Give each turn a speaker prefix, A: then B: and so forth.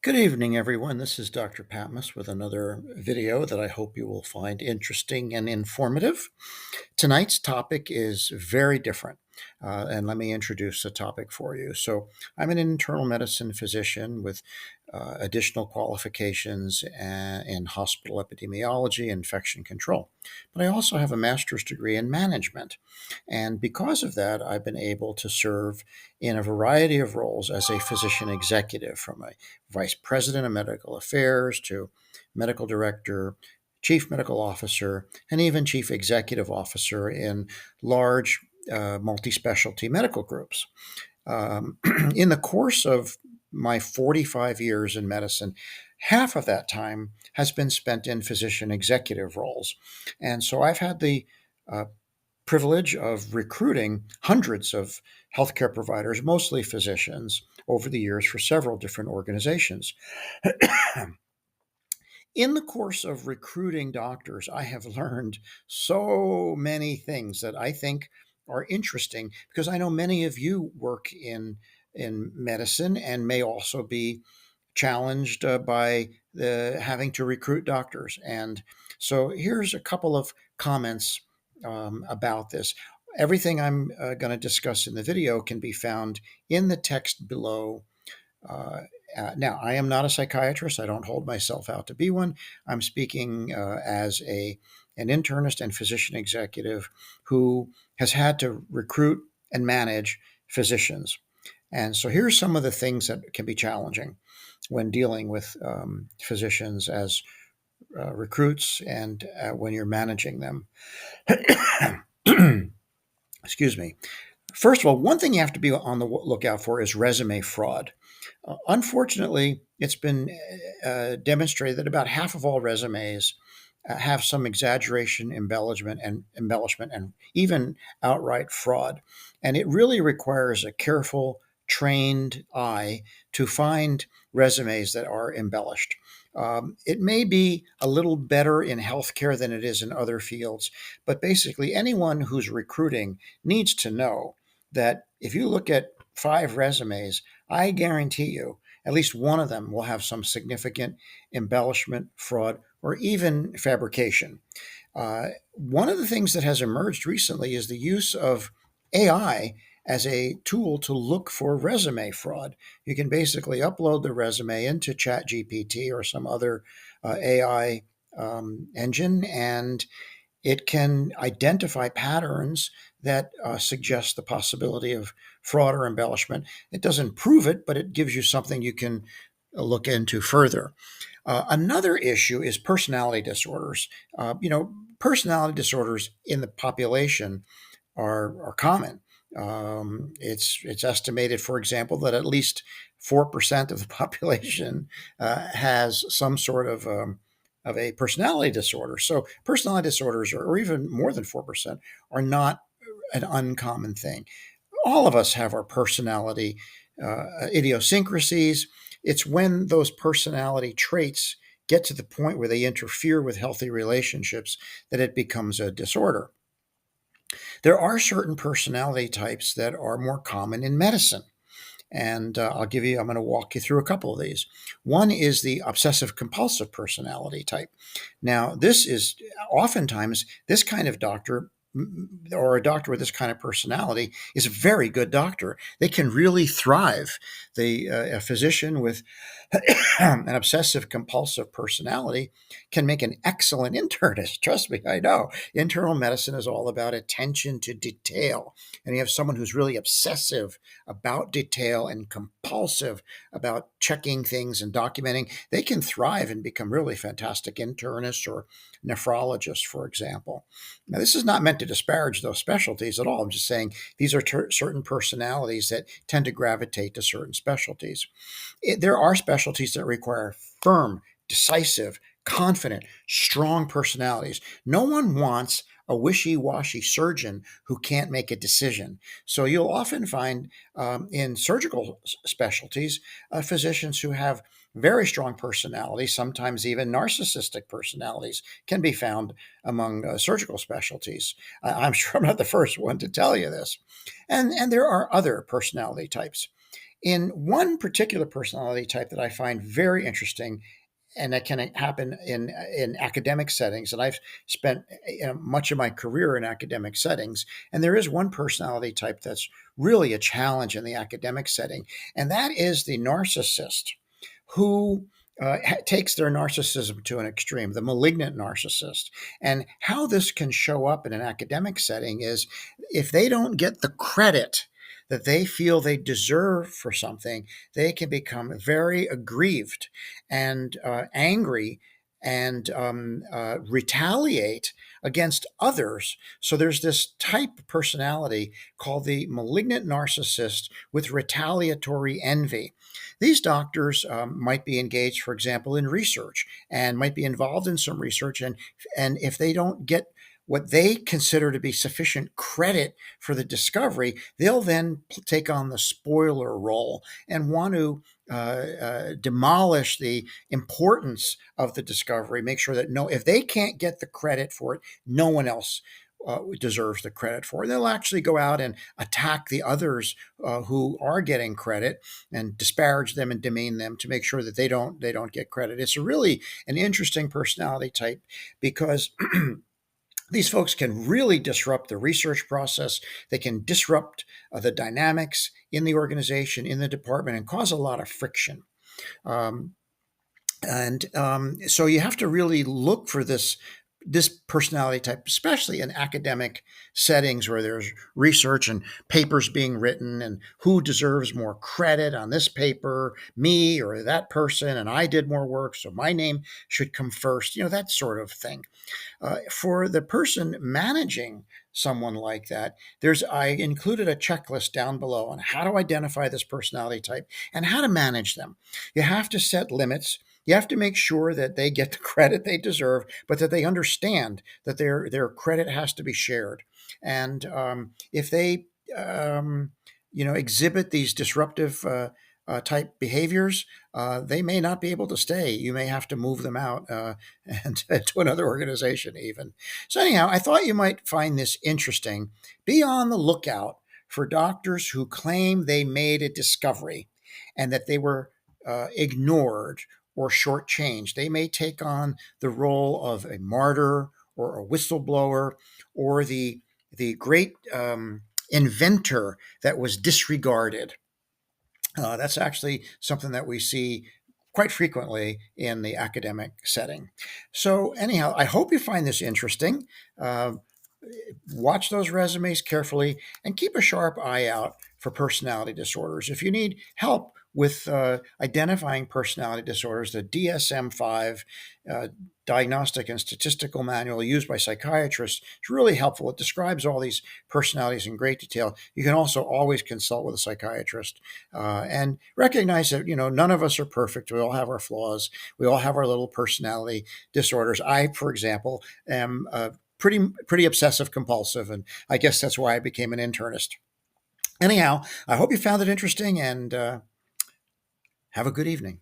A: Good evening, everyone. This is Dr. Patmos with another video that I hope you will find interesting and informative. Tonight's topic is very different, and let me introduce the topic for you. So, I'm an internal medicine physician with additional qualifications in hospital epidemiology, infection control. But I also have a master's degree in management. And because of that, I've been able to serve in a variety of roles as a physician executive, from a vice president of medical affairs to medical director, chief medical officer, and even chief executive officer in large multi specialty medical groups. In the course of my 45 years in medicine, half of that time has been spent in physician executive roles. And so I've had the uh, privilege of recruiting hundreds of healthcare providers, mostly physicians, over the years for several different organizations. In the course of recruiting doctors, I have learned so many things that I think are interesting because I know many of you work in medicine and may also be challenged by having to recruit doctors. And so here's a couple of comments about this. Everything I'm going to discuss in the video can be found in the text below. Now, I am not a psychiatrist. I don't hold myself out to be one. I'm speaking as an internist and physician executive who has had to recruit and manage physicians. And so here's some of the things that can be challenging when dealing with physicians as recruits and when you're managing them. Excuse me. First of all, one thing you have to be on the lookout for is resume fraud. Unfortunately, it's been demonstrated that about half of all resumes have some exaggeration, embellishment, and even outright fraud. And it really requires a careful, trained eye to find resumes that are embellished. It may be a little better in healthcare than it is in other fields, but basically, anyone who's recruiting needs to know that if you look at 5 resumes, I guarantee you at least one of them will have some significant embellishment, fraud, or even fabrication. One of the things that has emerged recently is the use of AI as a tool to look for resume fraud. You can basically upload the resume into ChatGPT or some other AI engine, and it can identify patterns that suggest the possibility of fraud or embellishment. It doesn't prove it, but it gives you something you can look into further. Another issue is personality disorders. Personality disorders in the population are common. It's estimated, for example, that at least 4% of the population has some sort of a personality disorder. So personality disorders, or even more than 4%, are not an uncommon thing. All of us have our personality idiosyncrasies. It's when those personality traits get to the point where they interfere with healthy relationships that it becomes a disorder. There are certain personality types that are more common in medicine. And I'm going to walk you through a couple of these. One is the obsessive compulsive personality type. Now, this is oftentimes this kind of doctor, or a doctor with this kind of personality, is a very good doctor. They can really thrive. A physician with an obsessive compulsive personality can make an excellent internist. Trust me, I know. Internal medicine is all about attention to detail. And you have someone who's really obsessive about detail and compulsive about checking things and documenting. They can thrive and become really fantastic internists or nephrologists, for example. Now, this is not meant to disparage those specialties at all. I'm just saying these are certain personalities that tend to gravitate to certain specialties. There are specialties that require firm, decisive, confident, strong personalities. No one wants a wishy-washy surgeon who can't make a decision. So you'll often find in surgical specialties physicians who have very strong personalities, sometimes even narcissistic personalities, can be found among surgical specialties. I'm sure I'm not the first one to tell you this. And there are other personality types. In one particular personality type that I find very interesting, and that can happen in academic settings. And I've spent much of my career in academic settings. And there is one personality type that's really a challenge in the academic setting, and that is the narcissist who takes their narcissism to an extreme, the malignant narcissist. And how this can show up in an academic setting is if they don't get the credit that they feel they deserve for something, they can become very aggrieved and angry and retaliate against others. So there's this type of personality called the malignant narcissist with retaliatory envy. These doctors might be engaged, for example, in research and might be involved in some research, and if they don't get what they consider to be sufficient credit for the discovery, they'll then take on the spoiler role and want to demolish the importance of the discovery, make sure that if they can't get the credit for it, no one else deserves the credit for it. They'll actually go out and attack the others who are getting credit and disparage them and demean them to make sure that they don't get credit. It's really an interesting personality type because these folks can really disrupt the research process. They can disrupt the dynamics in the organization, in the department, and cause a lot of friction. Um, so you have to really look for this personality type, especially in academic settings where there's research and papers being written and who deserves more credit on this paper, me or that person, and I did more work, so my name should come first, that sort of thing. For the person managing someone like that, I included a checklist down below on how to identify this personality type and how to manage them. You have to set limits. You have to make sure that they get the credit they deserve, but that they understand that their credit has to be shared. And if they exhibit these disruptive type behaviors, they may not be able to stay. You may have to move them out and to another organization even. So anyhow, I thought you might find this interesting. Be on the lookout for doctors who claim they made a discovery and that they were ignored or shortchanged. They may take on the role of a martyr or a whistleblower or the great inventor that was disregarded. That's actually something that we see quite frequently in the academic setting. So, anyhow, I hope you find this interesting. Watch those resumes carefully and keep a sharp eye out for personality disorders. If you need help with identifying personality disorders, the DSM-5 Diagnostic and Statistical Manual used by psychiatrists is really helpful. It describes all these personalities in great detail. You can also always consult with a psychiatrist and recognize that none of us are perfect. We all have our flaws. We all have our little personality disorders. I, for example, am pretty obsessive compulsive, and I guess that's why I became an internist. Anyhow, I hope you found it interesting, and have a good evening.